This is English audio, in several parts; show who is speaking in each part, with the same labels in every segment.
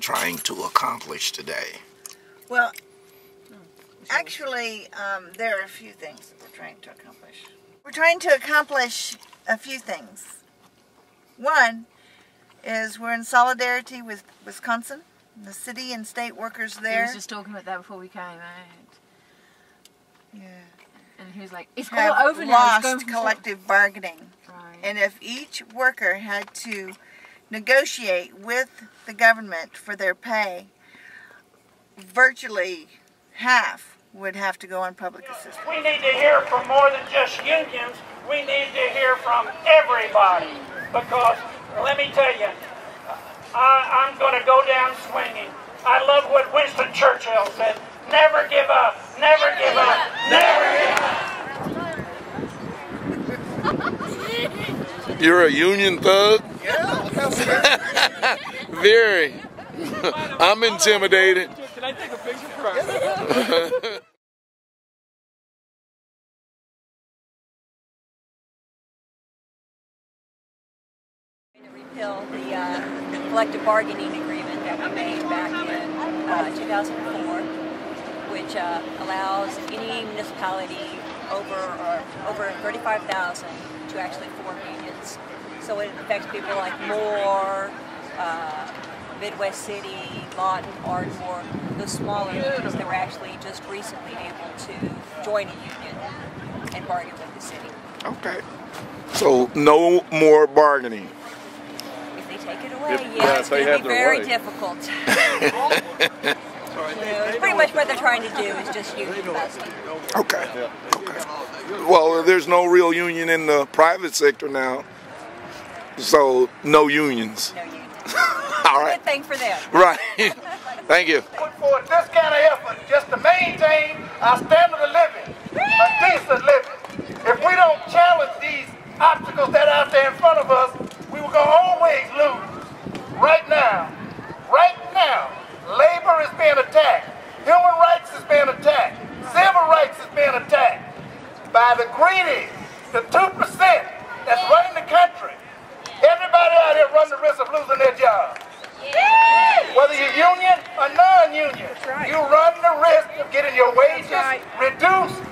Speaker 1: trying to accomplish today?
Speaker 2: Well, actually, there are a few things that we're trying to accomplish. We're trying to accomplish a few things. One is we're in solidarity with Wisconsin, the city and state workers there.
Speaker 3: He was just talking about that before we came out.
Speaker 2: Yeah.
Speaker 3: And he was like, it's all over now. It's
Speaker 2: lost collective bargaining.
Speaker 3: Right.
Speaker 2: And if each worker had to negotiate with the government for their pay, virtually half would have to go on public assistance.
Speaker 4: We need to hear from more than just unions. We need to hear from everybody. Because, let me tell you, I'm going to go down swinging. I love what Winston Churchill said. Never give up. Never give up. Never give up.
Speaker 1: You're a union thug?
Speaker 4: Yeah.
Speaker 1: Very. I'm intimidated.
Speaker 4: Can I take a picture for
Speaker 5: Repeal the collective bargaining agreement that we made back in 2004, which allows any municipality over 35,000 to actually form unions. So it affects people like Moore, Midwest City, Lawton, Ardmore, those smaller unions that were actually just recently able to join a union and bargain with the city.
Speaker 1: Okay. So no more bargaining.
Speaker 5: If they take it away, it's going to be very difficult. Pretty much what they're trying to do is just union busting.
Speaker 1: Okay. Okay. Well, there's no real union in the private sector now, so no unions.
Speaker 5: No unions.
Speaker 1: All right.
Speaker 5: Good thing for them.
Speaker 1: Right. Thank you.
Speaker 4: Put forward this kind of effort just to maintain our standard of living, a decent living. If we don't challenge these obstacles that are out there in front of us, we will always lose. Right now, labor is being attacked. Human rights is being attacked. Civil rights is being attacked by the greedy, the 2% that's running the country. Everybody out here runs the risk of losing their job. Whether you're union or non-union, you run the risk of getting your wages reduced,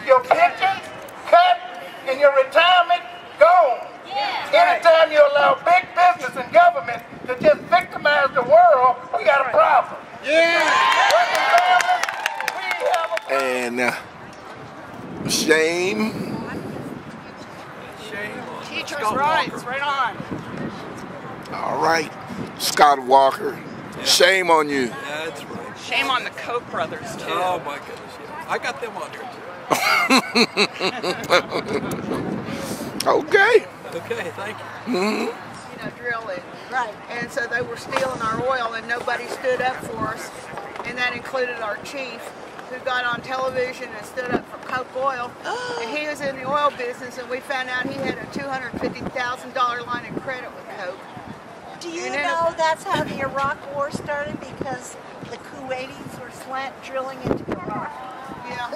Speaker 4: your pensions cut, and your retirement gone. Anytime you allow big business and government to just victimize the world, we got a problem.
Speaker 1: And shame.
Speaker 4: Teachers' rights, right on.
Speaker 1: All right, Scott Walker.
Speaker 6: Yeah.
Speaker 1: Shame on you.
Speaker 6: That's right.
Speaker 4: Shame on the Koch brothers, too.
Speaker 6: Oh my goodness, yeah. I got them on here too.
Speaker 1: Okay.
Speaker 6: Okay, thank you.
Speaker 1: Mm-hmm.
Speaker 7: Drilling. Right. And so they were stealing our oil and nobody stood up for us. And that included our chief, who got on television and stood up for Koch oil. And he was in the oil business, and we found out he had a $250,000 line of credit with Koch.
Speaker 2: Do you know that's how the Iraq War started? Because the Kuwaitis were slant drilling into Iraq.
Speaker 7: Yeah,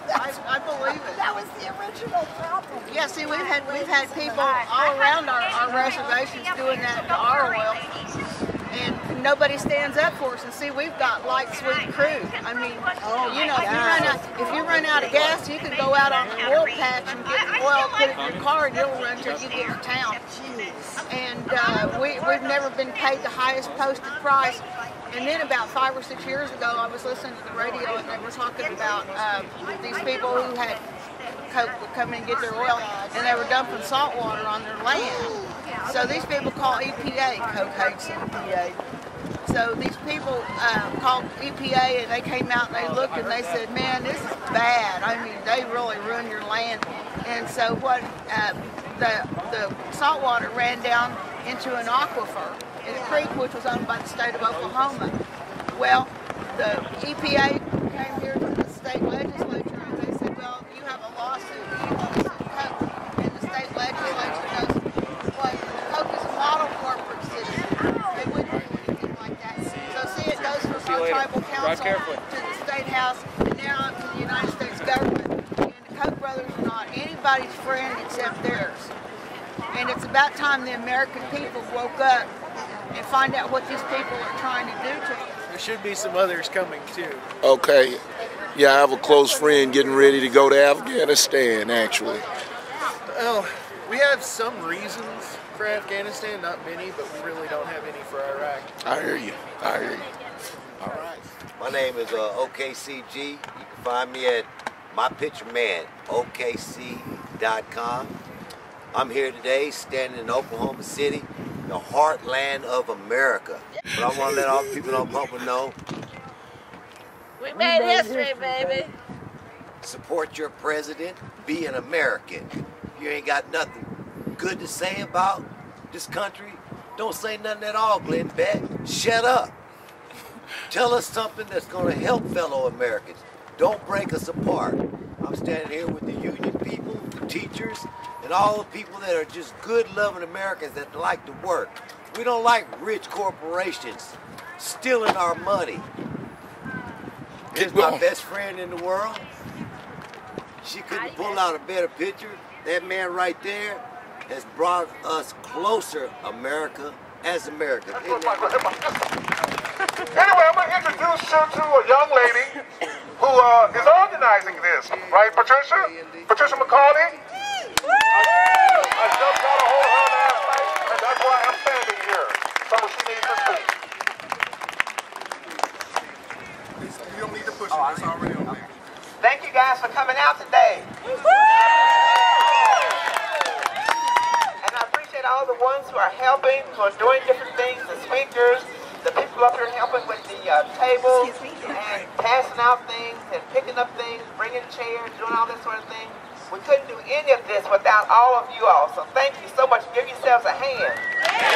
Speaker 7: I believe it.
Speaker 2: That was the original problem.
Speaker 7: Yeah, see, we've had people all around our reservations doing that to our oil, and nobody stands up for us. And see, we've got light, sweet crew. I mean, if you run out of gas, you can go out on an oil patch and get the oil, put it in your car, and it'll run until you get to town. And we've never been paid the highest posted price. And then about 5 or 6 years ago, I was listening to the radio, and they were talking about these people who had Koch would come in and get their oil, and they were dumping salt water on their land. So these people call EPA. Koch hates EPA. So these people called EPA, and they came out and they looked and they said, "Man, this is bad. I mean, they really ruin your land." And so what? The salt water ran down into an aquifer in a creek which was owned by the state of Oklahoma. Well, the EPA came here to the state legislature and they said, "Well, you have a lawsuit against Koch." And the state legislature goes, "Well, Koch is a model corporate city. They wouldn't do anything like that." So see, it goes from our tribal council to the state house and now to the United States government. And the Koch brothers are not anybody's friend except theirs. And it's about time the American people woke up and find out what these people are trying to do to us.
Speaker 8: there should be some others coming too.
Speaker 1: Okay. Yeah, I have a close friend getting ready to go to Afghanistan, actually.
Speaker 8: Well, we have some reasons for Afghanistan, not many, but we really don't have any for Iraq.
Speaker 1: I hear you. I hear you.
Speaker 9: All right. My name is OKCG. You can find me at mypictureman.okc.com. I'm here today standing in Oklahoma City, the heartland of America. But I want to let all the people in Oklahoma know.
Speaker 10: We made history, baby.
Speaker 9: Support your president. Be an American. If you ain't got nothing good to say about this country, don't say nothing at all, Glenn Beck. Shut up. Tell us something that's going to help fellow Americans. Don't break us apart. I'm standing here with the union people, the teachers, and all the people that are just good, loving Americans that like to work. We don't like rich corporations stealing our money. Here's my best friend in the world. She couldn't pull out a better picture. That man right there has brought us closer, America, as Americans.
Speaker 4: Anyway, I'm going to introduce you to a young lady who is organizing this. Right, Patricia? Patricia McCauley? I just got a hold of her last night, and that's why I'm standing here. So she needs to speak.
Speaker 6: You don't need to push it. It's already on there.
Speaker 11: Thank you guys for coming out today. And I appreciate all the ones who are helping, who are doing different things, the speakers, the people up here helping with the tables and passing out things and picking up things, bringing chairs, doing all that sort of thing. We couldn't do any of this without all of you all. So thank you so much. Give yourselves a hand. Thank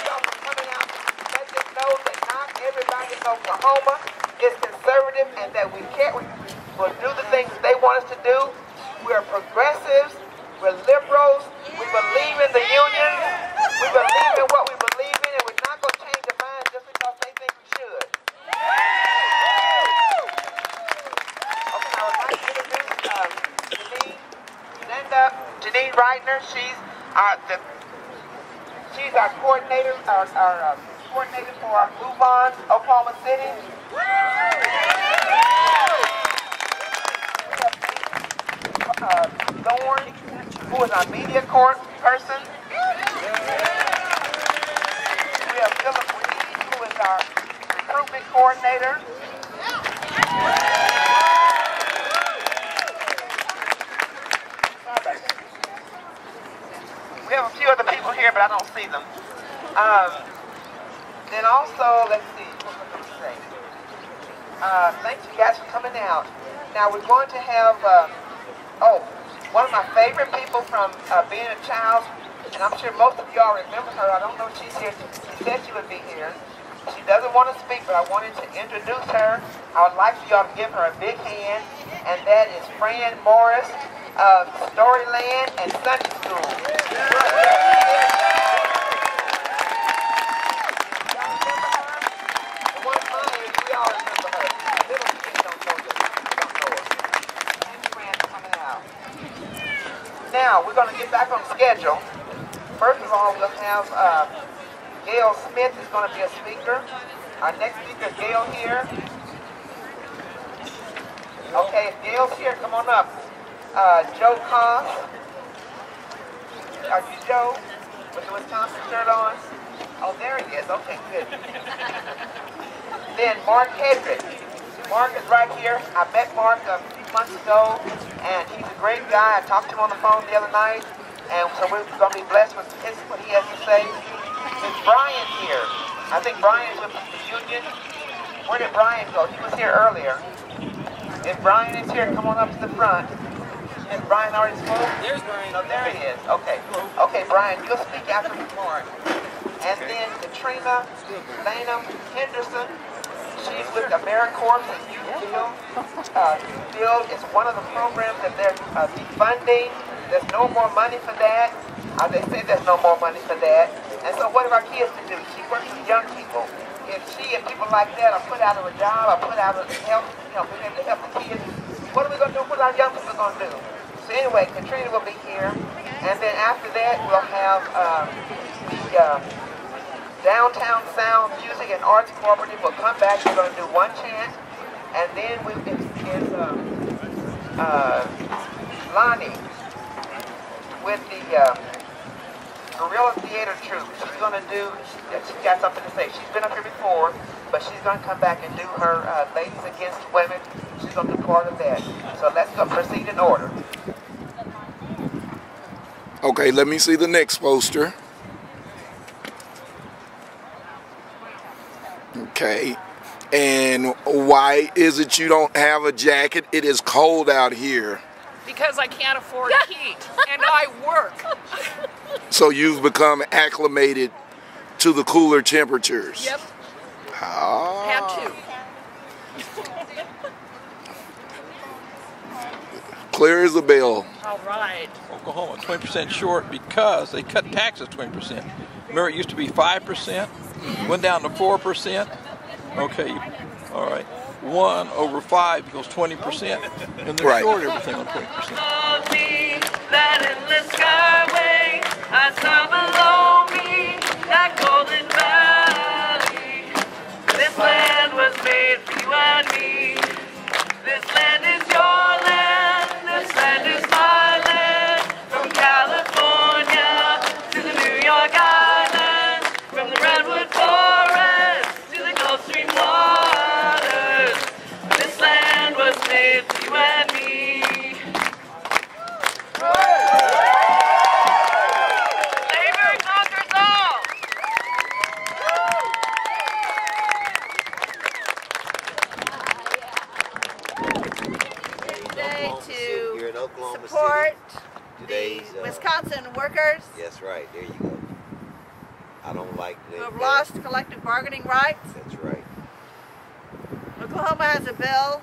Speaker 11: you all for coming out. Let them know that not everybody in Oklahoma is conservative and that we will do the things that they want us to do. We're progressives. We're liberals. We believe in the union. We believe in what we believe in, and we're not going to change their minds just because they think we should. Okay, I would like to introduce Janine. Stand up. Janine Reitner. She's our coordinator, our coordinator for MoveOn, Oklahoma City. Thorne, who is our media court person. We have Philip Reed, who is our recruitment coordinator. We have a few other people here, but I don't see them. Then also, let's see, what was I going to say? Thank you guys for coming out. Now we're going to have, one of my favorite people from being a child, and I'm sure most of y'all remember her. I don't know if she's here. She said she would be here. She doesn't want to speak, but I wanted to introduce her. I would like for y'all to give her a big hand, and that is Fran Morris of Storyland and Sunday School. Now, we're going to get back on schedule. First of all, we'll have Gail Smith is going to be a speaker. Our next speaker is Gail here. Okay, if Gail's here, come on up. Joe Koss. Are you Joe? With the Wisconsin shirt on? Oh, there he is. Okay, good. Then Mark Hedrick. Mark is right here. I met Mark a few months ago, and he's a great guy. I talked to him on the phone the other night, and so we're going to be blessed with what he has to say. There's Brian here. I think Brian's with the union. Where did Brian go? He was here earlier. If Brian is here, come on up to the front. Has Brian already spoke? There's Brian. Oh, there he is. Okay. Okay, Brian, you'll speak after Mark. And then Katrina Lanham Henderson. She's with AmeriCorps and Youth Build. Youth Build is one of the programs that they're defunding. There's no more money for that. They say there's no more money for that. And so what are our kids to do? She works with young people. If she and people like that are put out of a job or put out of help, being able to help the kids, what are we going to do? What are our young people going to do? So anyway, Katrina will be here. And then after that, we'll have Downtown Sound Music and Arts Cooperative will come back. We're going to do one chant, and then Lonnie with the Guerrilla Theater Troupe. She's going to do, she's got something to say. She's been up here before, but she's going to come back and do her Ladies Against Women. She's going to do part of that. So let's go proceed in order.
Speaker 1: Okay, let me see the next poster. Okay, and why is it you don't have a jacket? It is cold out here.
Speaker 10: Because I can't afford heat, and I work.
Speaker 1: So you've become acclimated to the cooler temperatures.
Speaker 10: Yep.
Speaker 1: Ah.
Speaker 10: Had to.
Speaker 1: Clear as a bell.
Speaker 10: All right.
Speaker 12: Oklahoma 20% short because they cut taxes 20%. Remember, it used to be 5%, went down to 4%. Okay, all right. 1 over 5 equals 20%, and they're short everything on 20%.
Speaker 13: That endless skyway, I saw below me that golden valley. This land was made for you and me. This land is your land. This land is my land. From California to the New York Island, from the Redwood Forest to the Gulf Stream waters. This land was made for you and me. Labor conquers all.
Speaker 2: Today to
Speaker 9: You're in Oklahoma
Speaker 2: support
Speaker 9: City.
Speaker 2: the Wisconsin workers
Speaker 9: That's right. There you go. I don't like
Speaker 2: who have lost collective bargaining rights.
Speaker 9: That's right.
Speaker 2: Oklahoma has a bill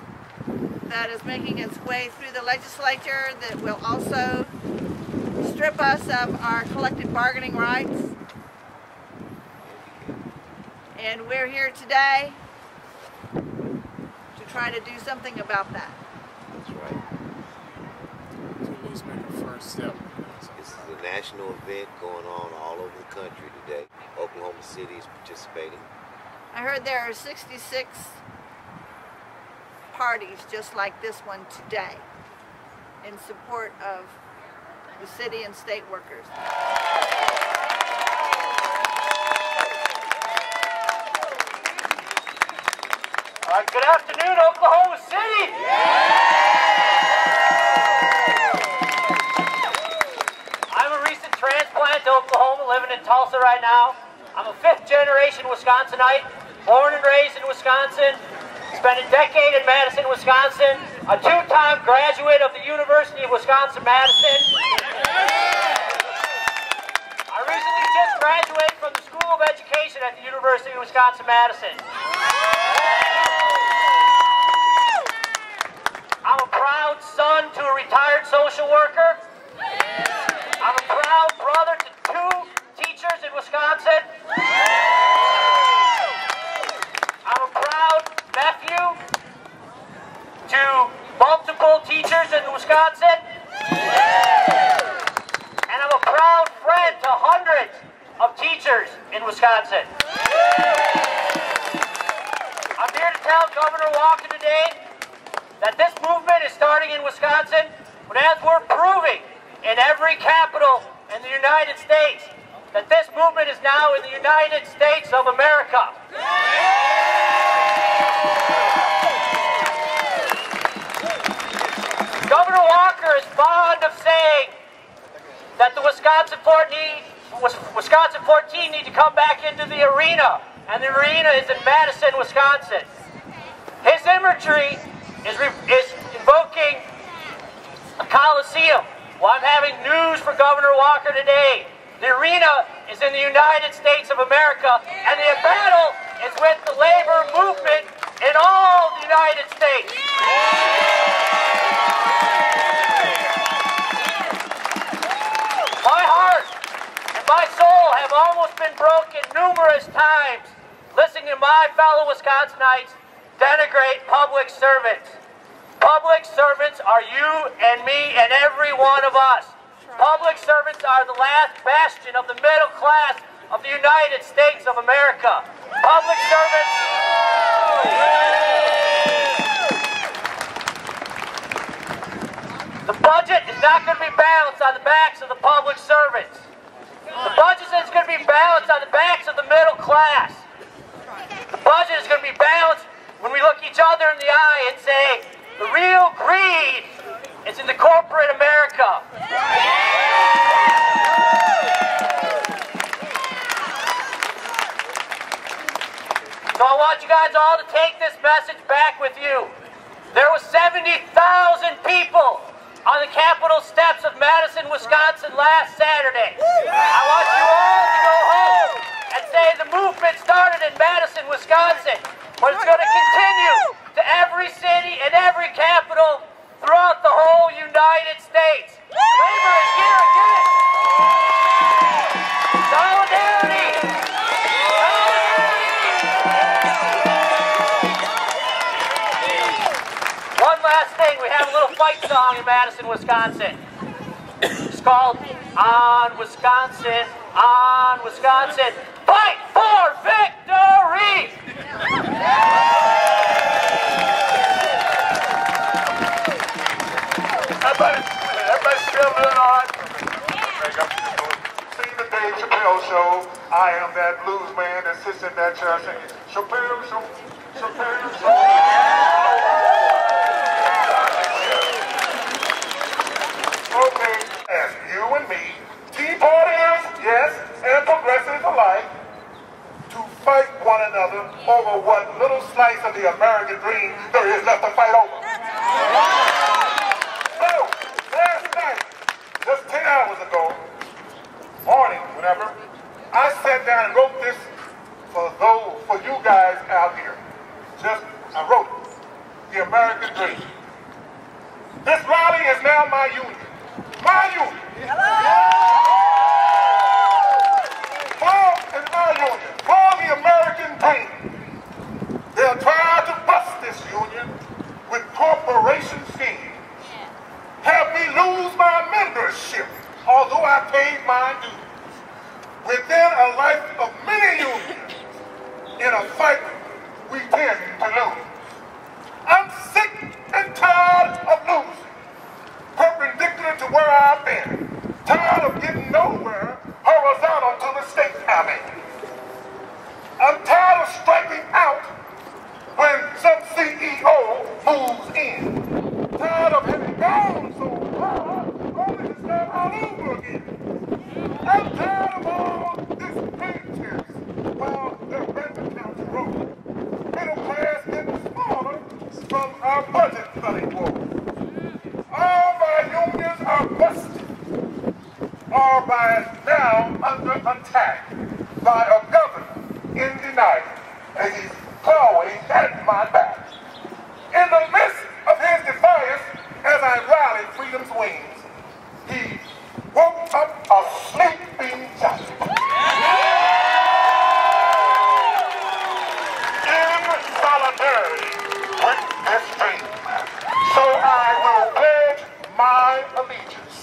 Speaker 2: that is making its way through the legislature that will also strip us of our collective bargaining rights. And we're here today to try to do something about that.
Speaker 9: That's right.
Speaker 6: To at least make a first step.
Speaker 9: This is a national event going on all over the country today. Oklahoma City is participating.
Speaker 2: I heard there are 66 parties just like this one today in support of the city and state workers.
Speaker 14: All right, good afternoon, Oklahoma City. I'm a recent transplant to Oklahoma, living in Tulsa right now. I'm a 5th generation Wisconsinite, born and raised in Wisconsin. Spent a decade in Madison, Wisconsin, a 2-time graduate of the University of Wisconsin-Madison. I recently just graduated from the School of Education at the University of Wisconsin-Madison. I'm a proud son to a retired social worker. I'm a proud brother to 2 teachers in Wisconsin. I'm a proud nephew to multiple teachers in Wisconsin. And I'm a proud friend to hundreds of teachers in Wisconsin. I'm here to tell Governor Walker today that this movement is starting in Wisconsin, but as we're proving in every capital in the United States, that this movement is now in the United States of America. Governor Walker is fond of saying that the Wisconsin 14 need to come back into the arena, and the arena is in Madison, Wisconsin. His imagery is invoking a Coliseum. Well, I'm having news for Governor Walker today. The arena is in the United States of America, and the battle is with the labor movement in all the United States. My heart and my soul have almost been broken numerous times listening to my fellow Wisconsinites denigrate public servants. Public servants are you and me and every one of us. Public servants are the last bastion of the middle class of the United States of America. Public servants. The budget is not going to be balanced on the backs of the public servants. The budget is going to be balanced on the backs of the middle class. The budget is going to be balanced when we look each other in the eye and say, the real greed is in the corporate America. So I want you guys all to take this message back with you. There were 70,000 people on the Capitol steps of Madison, Wisconsin last Saturday. I want you all to go home and say the movement started in Madison, Wisconsin, but it's going to continue to every city and every capital throughout the whole United States. Labor is here again. Solidarity. One last thing, we have a little fight song in Madison, Wisconsin. It's called On Wisconsin, Fight for Victory!
Speaker 4: Everybody still doing all right? See the Dave Chappelle show. I am that blues man that sits in that chair singing Chappelle Show, Chappelle Show. Okay, as you and me, Tea Partyers, yes, and progressives alike, to fight one another over what little slice of the American dream there is left to fight over. So, last night, just 10 hours ago, morning, whatever, I sat down and wrote this for you guys out here. I wrote it, the American dream. This rally is now my union. My union. For my union, for the American dream. They'll try to bust this union with corporation schemes. Have me lose my membership, although I paid my dues. Within a life of many unions, in a fight we tend to lose. I'm sick and tired of losing. Perpendicular to where I've been. Tired of getting nowhere horizontal to the state I'm in. I'm tired of striking out when some CEO moves in. Tired of having gone so far only to start all over again. I'm tired of all this pretense while their bank accounts grow. Middle class getting smaller from our budget cutting woes. All my unions are busted, are by now under attack by a governor in the night as he's clawing at my back. In the midst of his defiance, as I rallied freedom's wings, he woke up a sleeping giant. In solidarity with this dream, so I will pledge my allegiance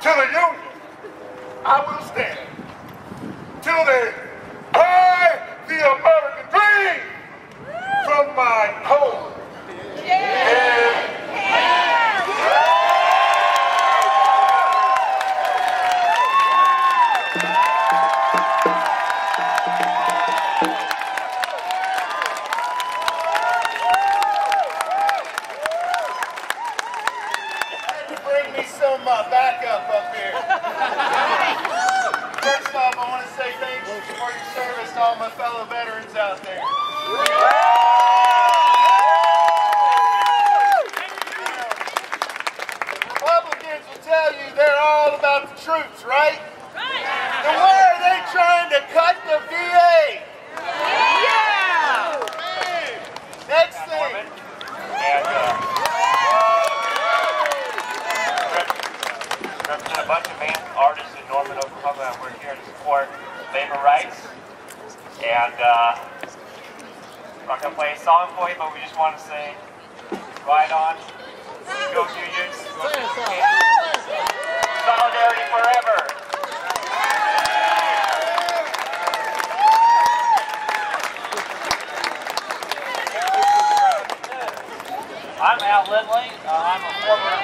Speaker 4: to the union. I will stand till they buy the American dream from my cold dead hands. Bring me some backup up here. First off, I want to say thanks for your service to all my fellow veterans out there. Republicans will tell you they're all about the troops, right? Then why are they trying to cut the VA? Yeah! Next thing.
Speaker 15: Represent a bunch of artists in Norman, Oklahoma, and we're here to support labor rights. And I'm not going to play a song for you, but we just want to say, ride on, go unions, go unions. Solidarity forever.
Speaker 14: Al Lindley. I'm a former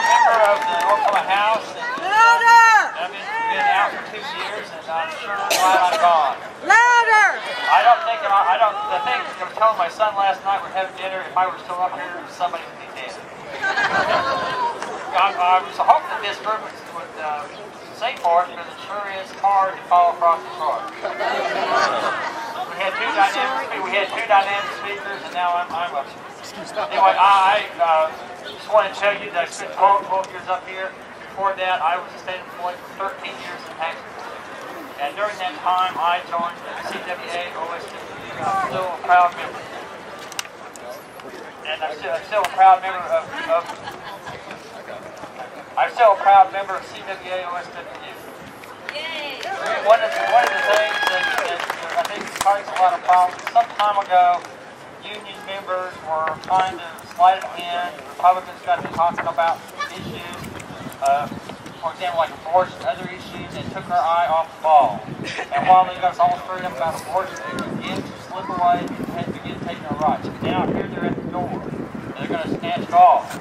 Speaker 14: member of the Oklahoma House. I've been out for 2 years, and I'm sure glad I'm gone. Louder! The thing I was telling my son last night, we're having dinner, if I were still up here, somebody would be dead. I was hoping that this group would sing for us, because it sure is hard to follow across the chart. We had two dynamic speakers, and now I'm up. Anyway, I just want to tell you that I spent 12 years up here. Before that, I was a state employee for 13 years in tax. And during that time, I joined the CWA OSW. I'm still a proud member. And I'm still a proud member of CWA OSW. One of the things that I think causes a lot of problems, some time ago, union members were trying to slide it in. Republicans got to talking about issues, for example, like abortion, other issues, and took our eye off the ball. And while they got us all stirred up about abortion, they began to slip away and begin taking our rights. Now here they're at the door, and they're going to snatch it off.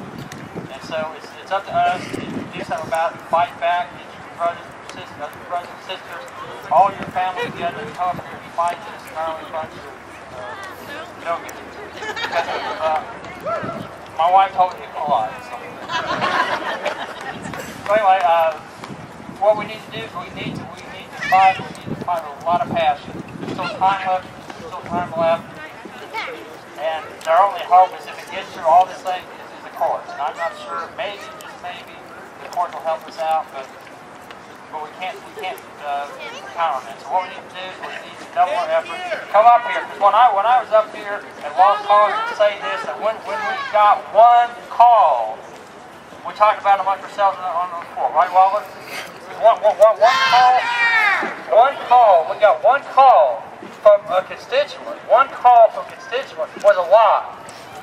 Speaker 14: And so it's up to us to do something about it, fight back, get your brothers and sisters, all your family together, and come up here and fight this gnarly bunch of my wife told me a lot. So anyway, what we need to do is we need to fight with a lot of passion. There's still time left. And our only hope is if it gets through all this thing is the courts. And I'm not sure, maybe, just maybe, the courts will help us out, but we can't count on that. So what we need to do is we need to double our effort. Come up here, because when I was up here and lost callers to say this, that when we got one call, we talked about it amongst ourselves on the floor, right, Wallace? One call. We got one call from a constituent. One call from a constituent was a lie.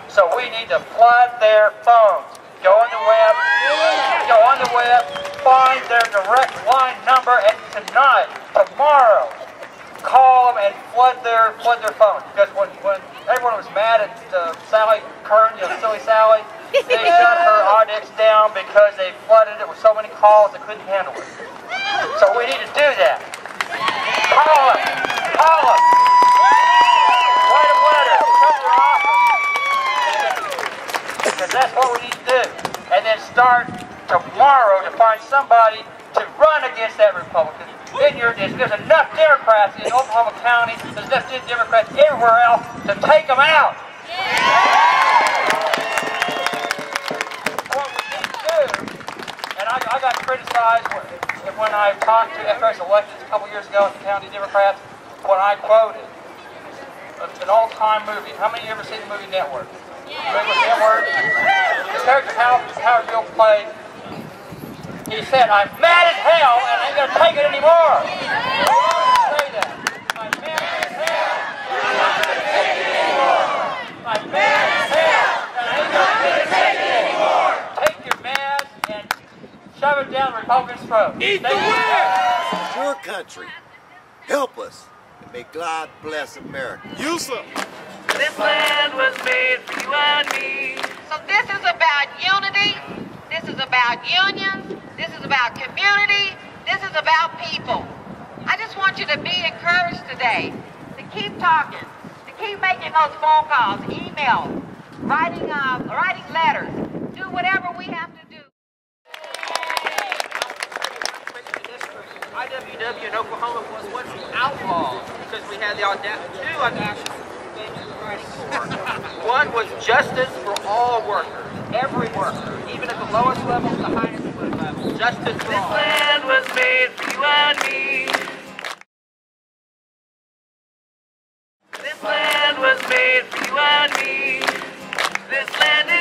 Speaker 14: So we need to flood their phones. Go on the web, find their direct line number, and tomorrow, call them and flood their phones. Because when everyone was mad at Sally Kern, silly Sally, they shut her audits down because they flooded it with so many calls they couldn't handle it. So we need to do that. Call them. Write a letter. Come to their office. Because that's what we need to do. And then start tomorrow to find somebody to run against that Republican in your district. There's enough Democrats in Oklahoma County, there's enough Democrats everywhere else to take them out. What we need to do, and I got criticized when I talked to FRS elections a couple years ago at the county Democrats, when I quoted an old-time movie. How many of you ever seen the movie Network? The character Howard Gill played, he said, "I'm mad as hell and I ain't going to take it anymore." Say that. I'm mad as hell and I'm not going to take it anymore. I'm mad as hell and I ain't going to take it anymore. Take your mad and shove it down the Republican's throat.
Speaker 9: Eat the world! It's your country. Help us and may God bless America.
Speaker 6: Use them.
Speaker 13: This land was made for you and me.
Speaker 16: So this is about unity, this is about unions, this is about community, this is about people. I just want you to be encouraged today, to keep talking, to keep making those phone calls, emails, writing letters, do whatever we have to do.
Speaker 11: IWW in Oklahoma was once outlawed because we had the two audacious things we were fighting for. One was justice for all workers, every worker, even at the lowest level to the highest level. Justice for all.
Speaker 13: This land was made for you and me. This land was made for you and me. This land is